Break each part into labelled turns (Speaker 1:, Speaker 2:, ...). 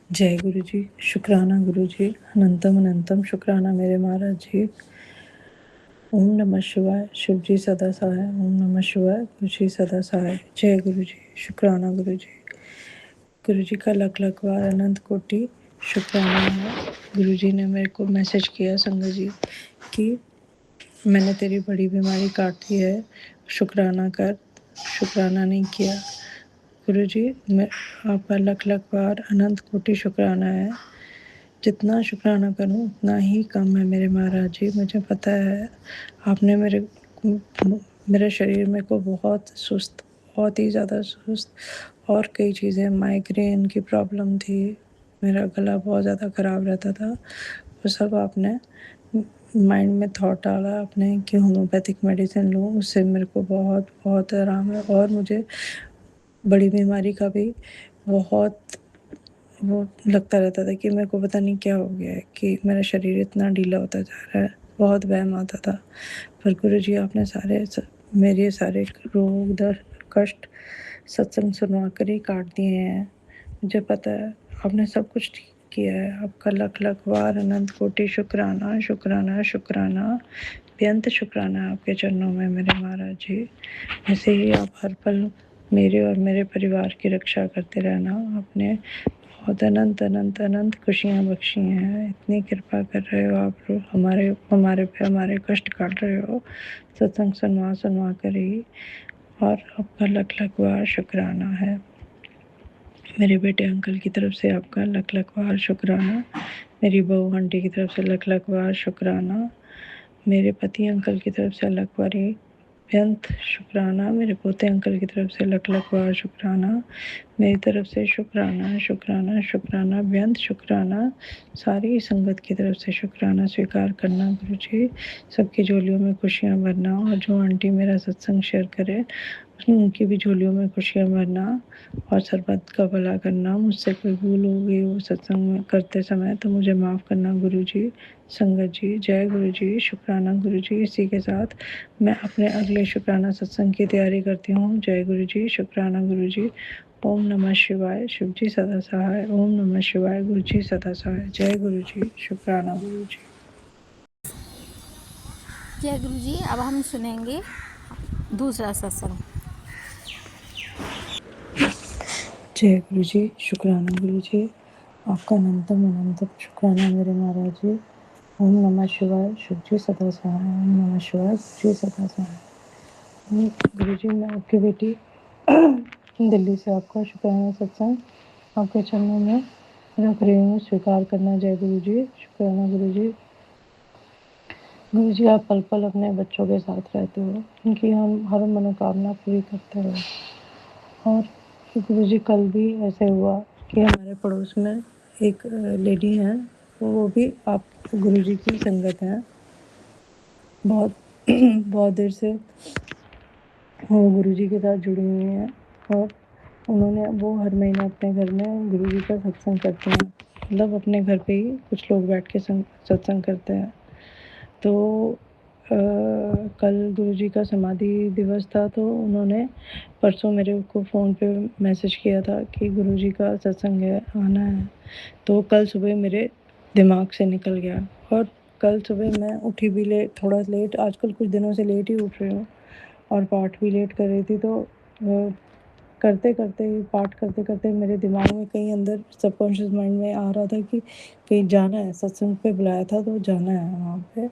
Speaker 1: जय गुरु जी। शुक्राना गुरु जी। अनंतम अनंतम शुक्राना मेरे महाराज जी। ओम नमः शिवाय। शिव जी सदा सहाय। ओम नमः शिवाय। गुरु जी सदा सहाय। जय गुरु जी। शुक्राना गुरु जी। गुरु जी का लख लख बार अनंत कोटि शुक्राना है। गुरु जी ने मेरे को मैसेज किया संगत जी कि मैंने तेरी बड़ी बीमारी काट दी है, शुक्राना कर। शुक्राना नहीं किया। गुरु जी मैं आपका लख लख बार अनंत कोटि शुक्राना है। जितना शुक्राना करूं उतना ही कम है मेरे महाराज जी। मुझे पता है आपने मेरे शरीर में को बहुत सुस्त, बहुत ही ज़्यादा सुस्त और कई चीज़ें, माइग्रेन की प्रॉब्लम थी, मेरा गला बहुत ज़्यादा ख़राब रहता था, वो सब आपने माइंड में थॉट डाला आपने कि होम्योपैथिक मेडिसिन लूँ, उससे मेरे को बहुत बहुत आराम है। और मुझे बड़ी बीमारी का भी बहुत वो लगता रहता था कि मेरे को पता नहीं क्या हो गया है, कि मेरा शरीर इतना ढीला होता जा रहा है, बहुत वहम आता था। पर गुरु जी आपने मेरे सारे रोग दर्द कष्ट सत्संग सुनवा कर ही काट दिए हैं। मुझे पता है आपने सब कुछ ठीक किया है। आपका लख लख बार अनंत कोटि शुक्राना शुक्राना शुक्राना, बेअंत शुक्राना आपके चरणों में मेरे महाराज जी। ऐसे ही आप हर पल मेरे और मेरे परिवार की रक्षा करते रहना। आपने बहुत अनंत अनंत अनंत खुशियाँ बख्शी हैं। इतनी कृपा कर रहे हो आप लोग, हमारे हमारे पे हमारे कष्ट काट रहे हो सत्संग सुनवा सुनवा कर ही। और आपका लख लख बार शुक्राना है। मेरे बेटे अंकल की तरफ से आपका लख लख बार शुक्राना। मेरी बहू आंटी की तरफ से लख लख बार शुक्राना। मेरे पति अंकल की तरफ से लख बार बेअंत शुक्राना। मेरे पोते अंकल की तरफ से लख लख बार शुक्राना। मेरी तरफ से शुक्राना शुक्राना शुक्राना, बेअंत शुक्राना। सारी संगत की तरफ से शुक्राना स्वीकार करना गुरु जी। सबकी झोलियों में खुशियाँ भरना, और जो आंटी मेरा सत्संग शेयर करे उनकी भी झोलियों में खुशियाँ भरना और सरबत का भला करना। मुझसे कोई भूल हो गई वो सत्संग में करते समय तो मुझे माफ़ करना गुरु जी। संगत जी जय गुरु जी। शुक्राना गुरु जी। इसी के साथ मैं अपने अगले शुक्राना सत्संग की तैयारी करती हूँ। जय गुरु जी। शुक्राना गुरु जी। ओम नमः शिवाय। शिव जी सदा सहाय। ओम नमः शिवाय। गुरु जी सदा सहाय। जय गुरु जी। शुक्राना गुरु जी।
Speaker 2: जय गुरु जी। अब हम सुनेंगे दूसरा सत्संग।
Speaker 1: जय गुरु जी। शुक्राना गुरु जी। आपका अनंतम अनंतम शुक्राना मेरे महाराज जी। ओम नमः शिवाय। शिव जी सदा सहाय। ओम नमः शिवाय। गुरु जी सदा सहाय। गुरु जी मैं आपकी बेटी दिल्ली से आपका शुक्राना सत्संग आपके चरणों में रख रही हूँ, स्वीकार करना। जय गुरु जी। शुक्राना गुरु जी। गुरु जी आप पल पल अपने बच्चों के साथ रहते हो, उनकी हम हर मनोकामना पूरी करते हो। और गुरु जी कल भी ऐसे हुआ कि हमारे पड़ोस में एक लेडी है, वो भी आप गुरु जी की संगत है। बहुत बहुत देर से वो गुरु जी के साथ जुड़ी हुई हैं, और वो हर महीने अपने घर में गुरु जी का सत्संग करते हैं। मतलब अपने घर पे ही कुछ लोग बैठ के सत्संग करते हैं। तो कल गुरु जी का समाधि दिवस था, तो उन्होंने परसों मेरे को फ़ोन पे मैसेज किया था कि गुरु जी का सत्संग है, आना है। तो कल सुबह मेरे दिमाग से निकल गया, और कल सुबह मैं उठी भी थोड़ा लेट। आजकल कुछ दिनों से लेट ही उठ रही हूँ, और पाठ भी लेट कर रही थी। तो करते करते पाठ करते करते मेरे दिमाग में कहीं अंदर सबकॉन्शियस माइंड में आ रहा था कि कहीं जाना है, सत्संग पे बुलाया था तो जाना है वहाँ पे।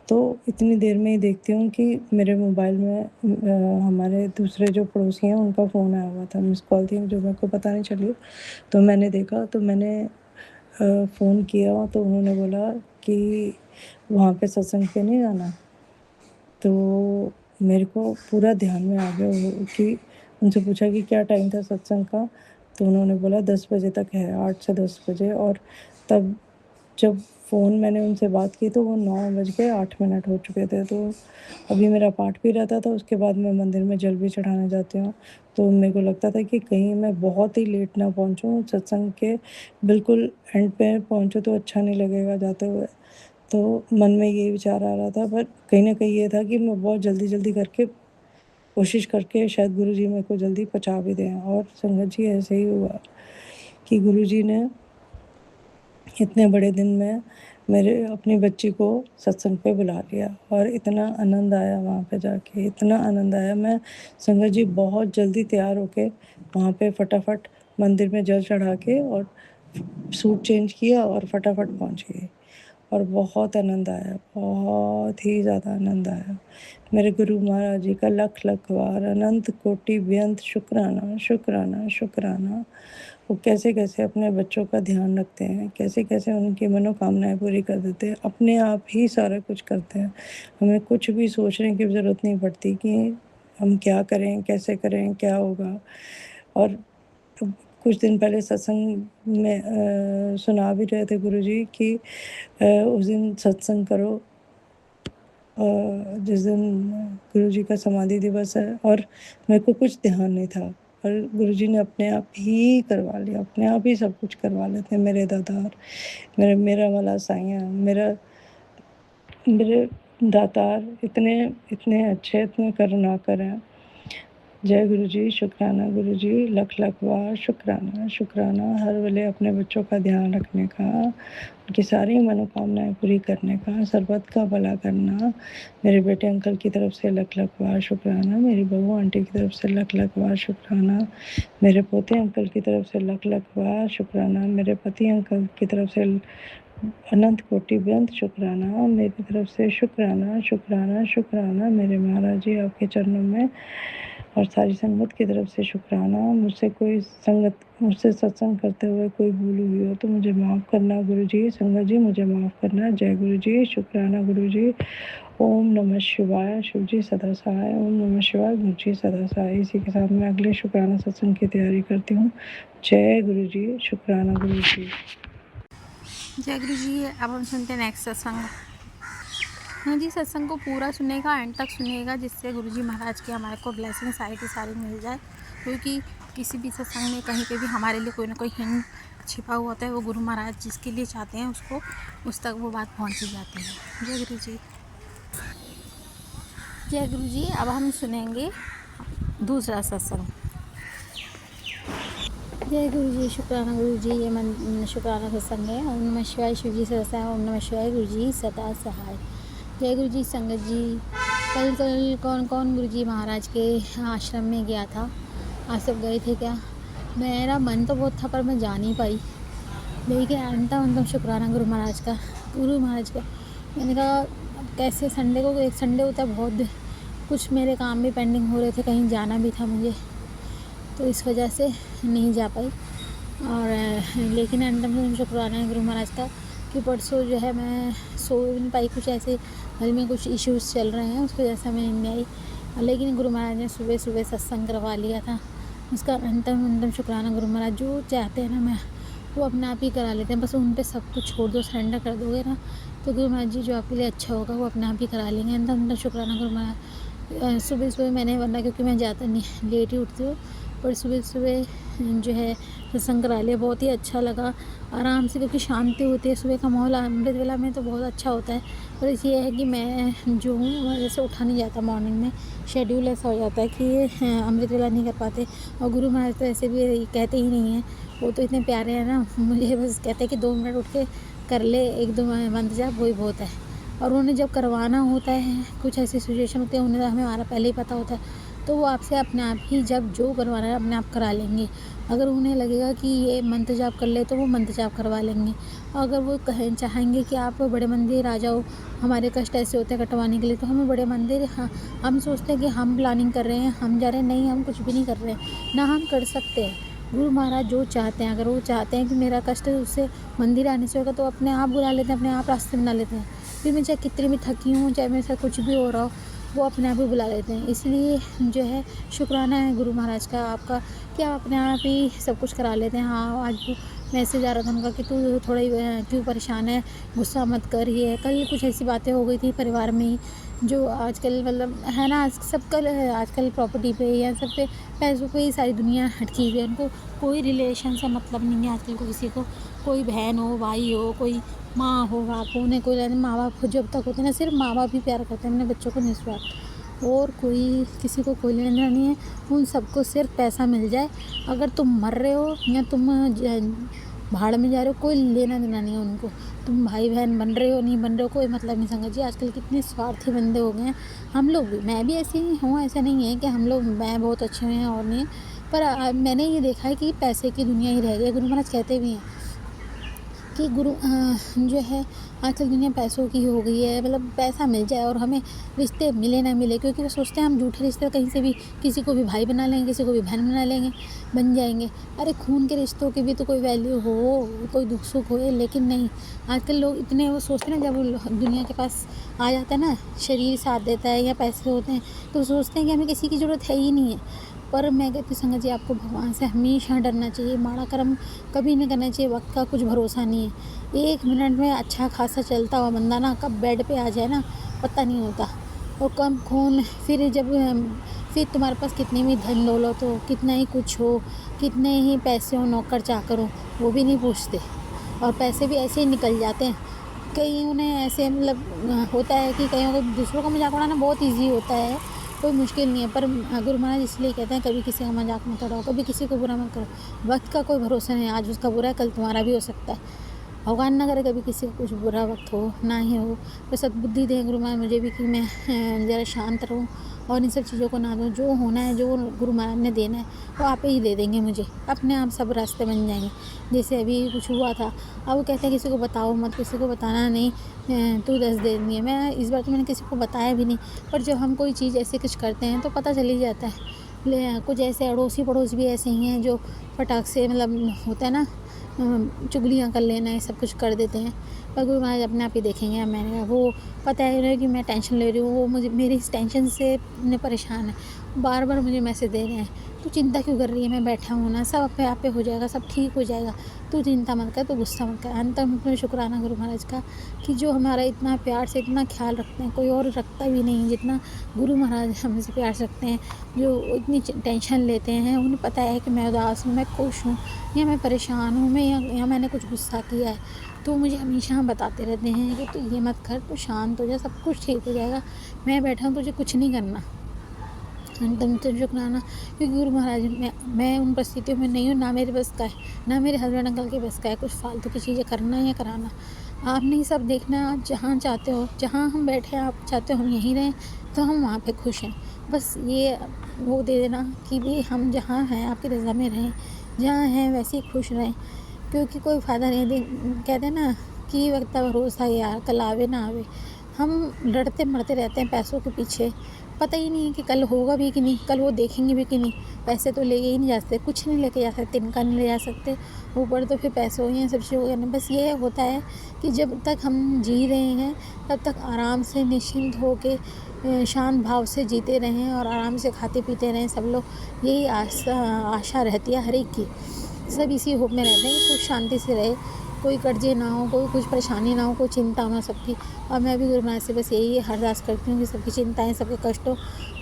Speaker 1: तो इतनी देर में ही देखती हूँ कि मेरे मोबाइल में हमारे दूसरे जो पड़ोसी हैं उनका फ़ोन आया हुआ था, मिस कॉल थी जो मेरे को पता नहीं चली। तो मैंने देखा, तो मैंने फ़ोन किया, तो उन्होंने बोला कि वहाँ पे सत्संग पे नहीं जाना। तो मेरे को पूरा ध्यान में आ गया वो कि उनसे पूछा कि क्या टाइम था सत्संग का, तो उन्होंने बोला 10 बजे तक है, 8 से 10 बजे। और तब जब फ़ोन मैंने उनसे बात की तो वो 9 बज के 8 मिनट हो चुके थे। तो अभी मेरा पाठ भी रहता था, उसके बाद मैं मंदिर में जल भी चढ़ाने जाती हूँ। तो मेरे को लगता था कि कहीं मैं बहुत ही लेट ना पहुँचूँ, सत्संग के बिल्कुल एंड पे पहुँचूँ तो अच्छा नहीं लगेगा जाते हुए। तो मन में यही विचार आ रहा था, पर कहीं न कहीं ये था कि मैं बहुत जल्दी-जल्दी करके कोशिश करके शायद गुरु जी मेरे को जल्दी पहुँचा भी दें। और संगत जी ऐसे ही हुआ कि गुरु जी ने इतने बड़े दिन में मेरे अपनी बच्ची को सत्संग पे बुला लिया और इतना आनंद आया वहाँ पे जाके, इतना आनंद आया। मैं संगत जी बहुत जल्दी तैयार होके वहाँ पे फटाफट मंदिर में जल चढ़ा के और सूट चेंज किया और फटाफट पहुँच गई और बहुत आनंद आया, बहुत ही ज़्यादा आनंद आया। मेरे गुरु महाराज जी का लख लख बार अनंत कोटि बेअंत शुक्राना शुक्राना शुक्राना। वो कैसे कैसे अपने बच्चों का ध्यान रखते हैं, कैसे कैसे उनकी मनोकामनाएं पूरी कर देते हैं, अपने आप ही सारा कुछ करते हैं। हमें कुछ भी सोचने की ज़रूरत नहीं पड़ती कि हम क्या करें, कैसे करें, क्या होगा। और कुछ दिन पहले सत्संग में सुना भी रहे थे गुरुजी कि उस दिन सत्संग करो जिस दिन गुरुजी का समाधि दिवस है, और मेरे को कुछ ध्यान नहीं था और गुरुजी ने अपने आप ही करवा लिया, अपने आप ही सब कुछ करवा लेते हैं मेरे दातार, मेरा वाला साइया, मेरे दातार इतने इतने अच्छे, इतने करुणाकर हैं। जय गुरु जी, शुक्राना गुरु जी, लख लख बार शुक्राना शुक्राना। हर वेले अपने बच्चों का ध्यान रखने का, उनकी सारी मनोकामनाएं पूरी करने का, सर्बत का भला करना। मेरे बेटे अंकल की तरफ से लख लख बार शुक्राना, मेरी बहू आंटी की तरफ से लख लख बार शुक्राना, मेरे पोते अंकल की तरफ से लख लख बार शुक्राना, मेरे पति अंकल की तरफ से अनंत कोटि बेअंत शुक्राना, मेरी तरफ से शुक्राना शुक्राना शुक्राना। मेरे महाराज जी आपके चरणों में और सारी संगत की तरफ से शुक्राना। मुझसे सत्संग करते हुए कोई भूल हुई हो तो मुझे माफ़ करना गुरु जी, संगत जी मुझे माफ़ करना। जय गुरु जी, शुक्राना गुरु जी। ओम नमः शिवाय, शिव जी सदा सहाय। ओम नमः शिवाय, गुरु जी सदा सहाय। इसी के साथ मैं अगले शुक्राना सत्संग की तैयारी करती हूँ। जय गुरु जी, शुक्राना गुरु जी।
Speaker 2: जय गुरु जी। अब हम सुनते हैं नेक्स्ट सत्संग। हाँ जी, सत्संग को पूरा सुनेगा, एंड तक सुनेगा, जिससे गुरु जी महाराज की हमारे को ब्लेसिंग सारी की सारी मिल जाए। क्योंकि किसी भी सत्संग में कहीं पे भी हमारे लिए कोई ना कोई हिंट छिपा हुआ होता है, वो गुरु महाराज जिसके लिए चाहते हैं उसको उस तक वो बात पहुँच ही जाती है। जय गुरु जी। जय गुरु जी। अब हम सुनेंगे दूसरा सत्संग। जय गुरु जी, शुक्राना गुरु जी। ये शुक्राना सत्संग है। ओम नमः शिवाय, शिव जी सदा सहाय। ओम नमः शिवाय, गुरु जी सदा सहाय। जय गुरु जी। संगत जी, कल कौन कौन गुरु जी महाराज के आश्रम में गया था? आप सब गए थे क्या? मेरा मन तो बहुत था पर मैं जा नहीं पाई, लेकिन अंतम शुक्राना गुरु महाराज का। मैंने कहा अब कैसे, संडे को एक संडे होता है, बहुत कुछ मेरे काम भी पेंडिंग हो रहे थे, कहीं जाना भी था मुझे, तो इस वजह से नहीं जा पाई। और लेकिन अंतम शुक्राना है गुरु महाराज का कि परसों जो है मैं सो नहीं पाई, कुछ ऐसे घर में कुछ इश्यूज़ चल रहे हैं, उस वजह से मैं नहीं आई। लेकिन गुरु महाराज ने सुबह सुबह सत्संग करवा लिया था। उसका अंतम शुक्राना गुरु महाराज। जो चाहते हैं ना मैं वो अपने आप ही करा लेते हैं, बस उन पे सब कुछ छोड़ दो, सरेंडर कर दोगे ना, तो गुरु महाराज जी जो आपके लिए अच्छा होगा वो अपने आप ही करा लेंगे। अंतम शुक्राना गुरु महाराज। सुबह सुबह मैंने, वरना क्योंकि मैं ज़्यादा नहीं लेट ही उठती हूँ, पर सुबह सुबह जो है सत्संग करा लिया, बहुत ही अच्छा लगा, आराम से, क्योंकि शांति होती है। सुबह का माहौल अमृत वेला में तो बहुत अच्छा होता है, पर ये है कि मैं जो हूँ जैसे उठा नहीं जाता, मॉर्निंग में शेड्यूल ऐसा हो जाता है कि अमृत वेला नहीं कर पाते। और गुरु महाराज तो ऐसे भी कहते ही नहीं हैं, वो तो इतने प्यारे हैं ना, मुझे बस कहते हैं कि 2 मिनट उठ के कर ले, 1-2 मंत्र जाप, वही बहुत है। और उन्हें जब करवाना होता है, कुछ ऐसी सिचुएशन होती है, उन्हें हमें हमारा पहले ही पता होता है, तो वो आपसे अपने आप ही जब जो करवाना है अपने आप करा लेंगे। अगर उन्हें लगेगा कि ये मंत्र जाप कर ले तो वो मंत्र जाप करवा लेंगे। अगर वो चाहेंगे कि आप बड़े मंदिर आ जाओ, हमारे कष्ट ऐसे होते हैं कटवाने के लिए, तो हमें बड़े मंदिर, हाँ, हम सोचते हैं कि हम प्लानिंग कर रहे हैं, हम जा रहे हैं, नहीं, हम कुछ भी नहीं कर रहे हैं, ना हम कर सकते हैं। गुरु महाराज जो चाहते हैं, अगर वो चाहते हैं कि मेरा कष्ट उससे मंदिर आने से होगा, तो अपने आप बुला लेते हैं, अपने आप रास्ते बना लेते हैं। फिर मैं चाहे कितनी भी थकी हूँ, चाहे मेरे साथ कुछ भी हो रहा हो, वो अपने आप ही बुला लेते हैं। इसलिए जो है शुक्राना है गुरु महाराज का आपका कि आप अपने आप ही सब कुछ करा लेते हैं। हाँ, आज मैसेज आ रहा था उनका कि तू थोड़ा क्यों परेशान है, गुस्सा मत कर। ये है, कल कुछ ऐसी बातें हो गई थी परिवार में ही, जो आजकल मतलब है ना, आजकल प्रॉपर्टी पे या सब पे, पैसों पे ही सारी दुनिया अटकी हुई है। उनको कोई रिलेशन से मतलब नहीं है आजकल को, किसी को, कोई बहन हो, भाई हो, कोई माँ हो, बाप हो, उन्हें कोई माँ बाप जब तक होते हैं ना, सिर्फ माँ बाप ही प्यार करते हैं अपने बच्चों को, निस्वार्थ, और कोई किसी को कोई लेना देना नहीं है। उन सबको सिर्फ पैसा मिल जाए। अगर तुम मर रहे हो या तुम भाड़ में जा रहे हो, कोई लेना देना नहीं है उनको। तुम भाई बहन बन रहे हो नहीं बन रहे हो कोई मतलब नहीं। संगत जी आजकल कितने स्वार्थी बंदे हो गए हैं। हम लोग भी, मैं भी ऐसे ही हूँ, ऐसा नहीं है कि हम लोग मैं बहुत अच्छे हैं और नहीं, पर मैंने ये देखा है कि पैसे की दुनिया ही रह गई। गुरु महाराज कहते भी हैं कि जो है आजकल दुनिया पैसों की हो गई है। मतलब पैसा मिल जाए और हमें रिश्ते मिले ना मिले, क्योंकि वो सोचते हैं हम झूठे रिश्ते कहीं से भी किसी को भी भाई बना लेंगे, किसी को भी बहन बना लेंगे, बन जाएंगे। अरे खून के रिश्तों की भी तो कोई वैल्यू हो, कोई दुख सुख हो, लेकिन नहीं। आजकल लोग इतने वो सोचते हैं ना, जब वो दुनिया के पास आ जाता है ना, शरीर साथ देता है या पैसे होते हैं, तो सोचते हैं कि हमें किसी की ज़रूरत है ही नहीं है। पर मैं कहती हूँ संगत जी, आपको भगवान से हमेशा डरना चाहिए। माड़ा कर्म कभी नहीं करना चाहिए। वक्त का कुछ भरोसा नहीं है। 1 मिनट में अच्छा खासा चलता हुआ बंदा ना कब बेड पे आ जाए ना पता नहीं होता। और कम खून फिर तुम्हारे पास कितनी भी धन दौलत हो, कितना ही कुछ हो, कितने ही पैसे हो, नौकर चाकर हो, वो भी नहीं पूछते। और पैसे भी ऐसे ही निकल जाते हैं। कईयों ने ऐसे मतलब होता है कि कईयों को दूसरों का मजाक उड़ाना बहुत ईजी होता है, कोई मुश्किल नहीं है। पर गुरु महाराज इसलिए कहते हैं कभी किसी का मजाक मत उड़ाओ, कभी किसी को बुरा मत करो। वक्त का कोई भरोसा नहीं, आज उसका बुरा है कल तुम्हारा भी हो सकता है। भगवान ना करे कभी किसी का कुछ बुरा वक्त हो, ना ही हो। तो सद्बुद्धि दें गुरु महाराज मुझे भी कि मैं ज़रा शांत रहूँ और इन सब चीज़ों को ना दूँ। जो होना है, जो गुरु महाराज ने देना है वो आप ही दे देंगे मुझे। अपने आप सब रास्ते बन जाएंगे। जैसे अभी कुछ हुआ था, अब वो कहते हैं किसी को बताओ मत, किसी को बताना नहीं, तू 10 दे देंगे। मैं इस बार तो मैंने किसी को बताया भी नहीं, पर जब हम कोई चीज़ ऐसे कुछ करते हैं तो पता चल ही जाता है। कुछ ऐसे अड़ोसी पड़ोस भी ऐसे ही हैं जो फटाक से मतलब होता है ना, चुगलियाँ कर लेना, ये सब कुछ कर देते हैं। पर गुरु महाराज अपने आप ही देखेंगे। मैंने कहा वो पता है उन्हें कि मैं टेंशन ले रही हूँ, वो मुझे मेरी इस टेंशन से परेशान है, बार बार मुझे मैसेज दे रहे हैं, तू चिंता क्यों कर रही है, मैं बैठा हूँ ना, सब अपने आप पे हो जाएगा, सब ठीक हो जाएगा, तू चिंता मत कर, तू गुस्सा मत कर। अंत में शुक्राना गुरु महाराज का कि जो हमारा इतना प्यार से इतना ख्याल रखते हैं, कोई और रखता भी नहीं जितना गुरु महाराज हमसे प्यार से रखते हैं। जो इतनी टेंशन लेते हैं, उन्हें पता है कि मैं उदास हूँ, मैं खुश हूँ या मैं परेशान हूँ, मैं या मैंने कुछ गुस्सा किया है, तो मुझे हमेशा बताते रहते हैं कि तू ये मत कर, तू शांत हो जा, सब कुछ ठीक हो जाएगा, मैं बैठा हूँ, तुझे कुछ नहीं करना। अंतम तो शुक्राना, क्योंकि गुरु महाराज मैं उन परिस्थितियों में नहीं हूँ, ना मेरे बस का है, ना मेरे हस्बैंड अंकल के बस का है कुछ फालतू की चीज़ें करना या कराना। आपने ही सब देखना है। आप जहाँ चाहते हो, जहाँ हम बैठे हैं आप चाहते हो हम यहीं रहें, तो हम वहाँ पे खुश हैं। बस ये वो दे देना कि भी हम जहाँ हैं आपकी रज़ा में रहें, जहाँ हैं वैसे ही खुश रहें, क्योंकि कोई फ़ायदा नहीं। कहते हैं ना कि वक्त का भरोसा यार, कल आवे ना आवे। हम लड़ते मरते रहते हैं पैसों के पीछे, पता ही नहीं है कि कल होगा भी कि नहीं, कल वो देखेंगे भी कि नहीं। पैसे तो लेके ही नहीं जा सकते, कुछ नहीं लेके जा सकते, तिनका नहीं ले जा सकते, ऊपर तो फिर पैसे हो हैं, सब चीज़ हो गया। बस ये होता है कि जब तक हम जी रहे हैं तब तक आराम से निश्चिंत हो के शांत भाव से जीते रहें और आराम से खाते पीते रहें सब लोग। यही आशा रहती है हर एक की। सब इसी होप में रहते हैं कि कुछ शांति से रहे, कोई कर्जे ना हो, कोई कुछ परेशानी ना हो, कोई चिंता ना सबकी। और मैं भी गुरु महाराज से बस यही अरदास करती हूँ कि सबकी चिंताएं, सबके कष्टों,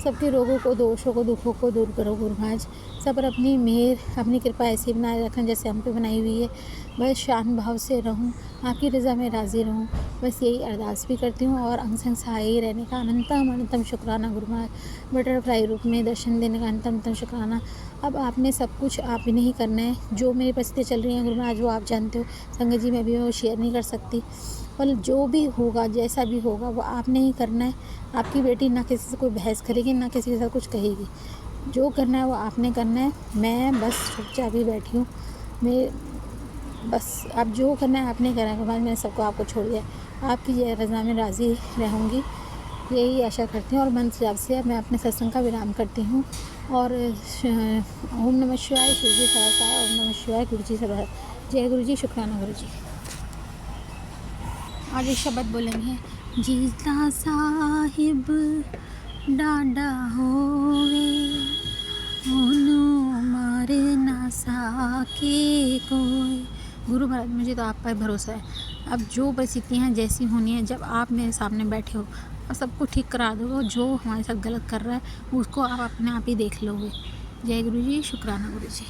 Speaker 2: सबके रोगों को, दोषों को, दुखों को दूर करो गुरु महाराज। सब पर अपनी मेहर, अपनी कृपा ऐसी बनाए रखें जैसे हम पे बनाई हुई है। बस शांत भाव से रहूँ, आपकी रज़ा में राज़ी रहूँ, बस यही अरदास भी करती हूँ। और अंग संग सहाय रहने का अनंतम शुक्राना गुरु महाराज। बटरफ्लाई रूप में दर्शन देने का अनंतम शुक्राना। अब आपने सब कुछ आप ही नहीं करना है। जो मेरी परिस्थितियाँ चल रही हैं गुरु महाराज वो आप जानते हो। संगत जी मैं भी वो शेयर नहीं कर सकती, पर जो भी होगा, जैसा भी होगा, वो आपने ही करना है। आपकी बेटी ना किसी से कोई बहस करेगी, ना किसी के साथ कुछ कहेगी। जो करना है वो आपने करना है। मैं बस चुपचाप ही बैठी हूँ। मैं बस आप जो करना है आपने करना है। मैंने सबको आपको छोड़ दिया। आपकी रज़ा में राज़ी रहूँगी, यही आशा करती हूँ। और मंत्र जाप से मैं अपने सत्संग का विराम करती हूँ। और ओम नमः शिवाय, गुरु जी सहाय, ओम नमः शिवाय, गुरु जी सहाय। जय गुरु जी, शुक्राना गुरु जी। आज एक शब्द बोलेंगे, जीता साहिब डाडा होवे, ओनू मारे ना साके कोई। गुरु महाराज मुझे तो आप पर भरोसा है। अब जो परिस्थितियाँ जैसी होनी है, जब आप मेरे सामने बैठे हो और सबको ठीक करा दो, जो हमारे साथ गलत कर रहा है उसको आप अपने आप ही देख लोगे। जय गुरु जी, शुक्राना गुरु जी।